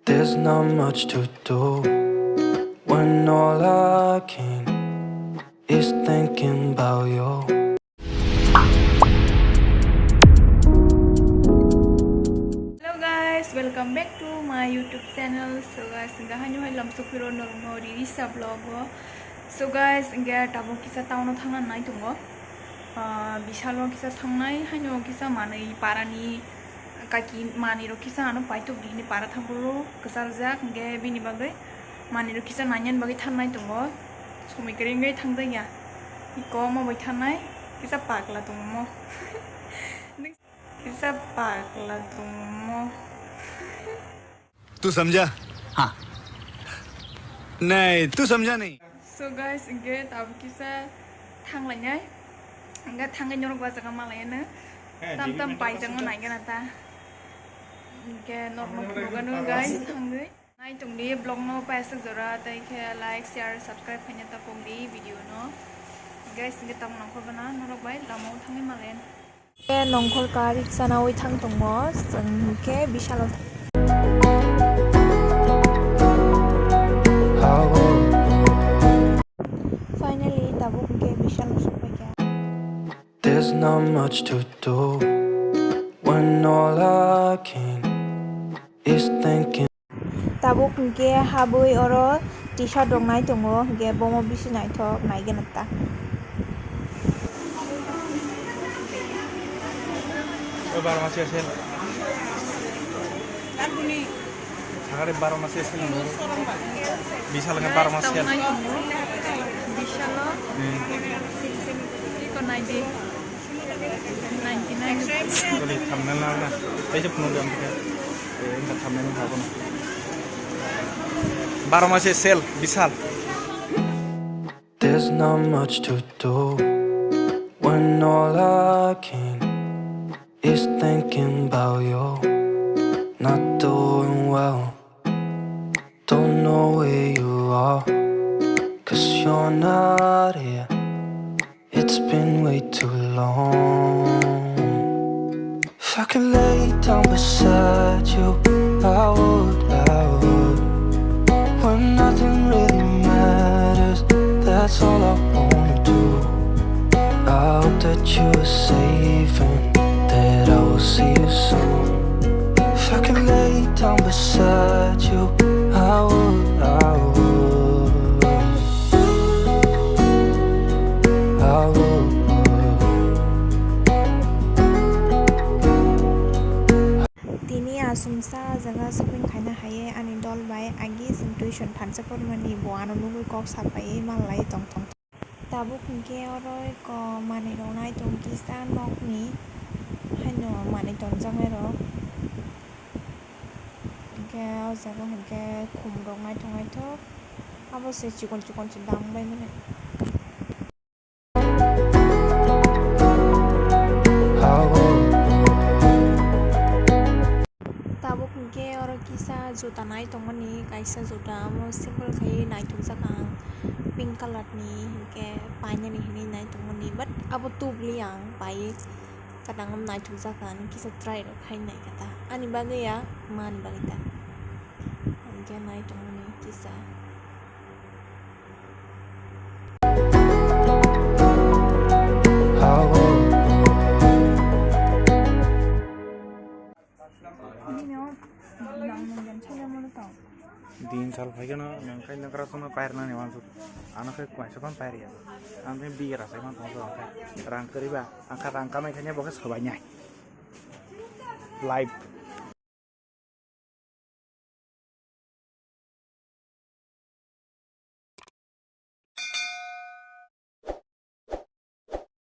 There's not much to do when all I can is thinking about you. Hello guys, welcome back to my YouTube channel. So guys, enggak hanya lam sukiro normo diri sa vlog. So guys, enggak tabo kisa tahun tangan naik tunggu. Bisalo kisa tangnai hanya kisa mana parani kaki mani ro kisa anu paitu bini para thanguro kesal jak enggak bini bagai mani ro kisa nanyan bagai tangnai tunggu. Sumi kering enggak tangjai ya. Iko mau bagai tangnai kisa pakla tunggu. Kisa pakla tunggu. तू समझा? हाँ नहीं तू समझा नहीं So guys, enggak tahu kisah thang lainnya, enggak thang yang nyorok bahasa kamalainya, tam pai jangan naik kan ata, enggak normal bukan guys thang deh. Naik tunggu di blog no pasang zora, tapi kayak like, share, subscribe hanya tapung di video no. Guys, enggak tahu nongkol benar, norok baik, lama thangnya malayan. Nongkol karik sana oi thang tunggu, sengke bisa lo. Finally, tabuk ke bisa masuk bagian. There's not much to do when all I can is thinking. Tabuk ke habui oro t-shirt dong nai tungo ke bomo bisi nai thok nai genata. बारह मासी ऐसे अगर बारह मासी ऐसे नहीं बीस साल का बारह मासी ऐसे Bisa lo. Ini kon nai di 99. तो ले थंबनेल ना ना ऐसे पुनः जम के इनका थंबनेल उठा को बारह मासी सेल बीस साल There's not much to do when all I can is thinking about you. Not doing well, don't know where you are, 'cause you're not here. It's been way too long. If I could lay down beside you, I would. When nothing really matters, that's all I wanna do. I hope that you are safe and that I will see you soon. If I could lay down beside you, I would. Tini asumsa jaga shopping khaina haye ani dol bai agi tuition thansapor mani boano nugu kok sapai malai tong tabuk ke oroi ko mani ronai tong kisa nok ni hano mani tong jangai ro ke jaga ke khum ronai tongai thok abo se chikon dang bai mane tabuk ke oro kisa juta nai tongmani kaisa juta amo simple khai nai thungsakang pink color ni ke paina ni hini nai tongmani but abo tubli yang pai kadangam nai thungsakan kisa try ro khai nai kata ani bagai ya man bagita ke nai tongmani kisa दिन साल भाई ना मैं कहीं ना करा तो मैं पैर ना नहीं वांसु आना कहीं कुछ अपन पैर या आने भी रहा से मैं पहुँचा रहा रंग करीबा आँखा रंग का मैं कहीं बहुत सबाई नहीं लाइव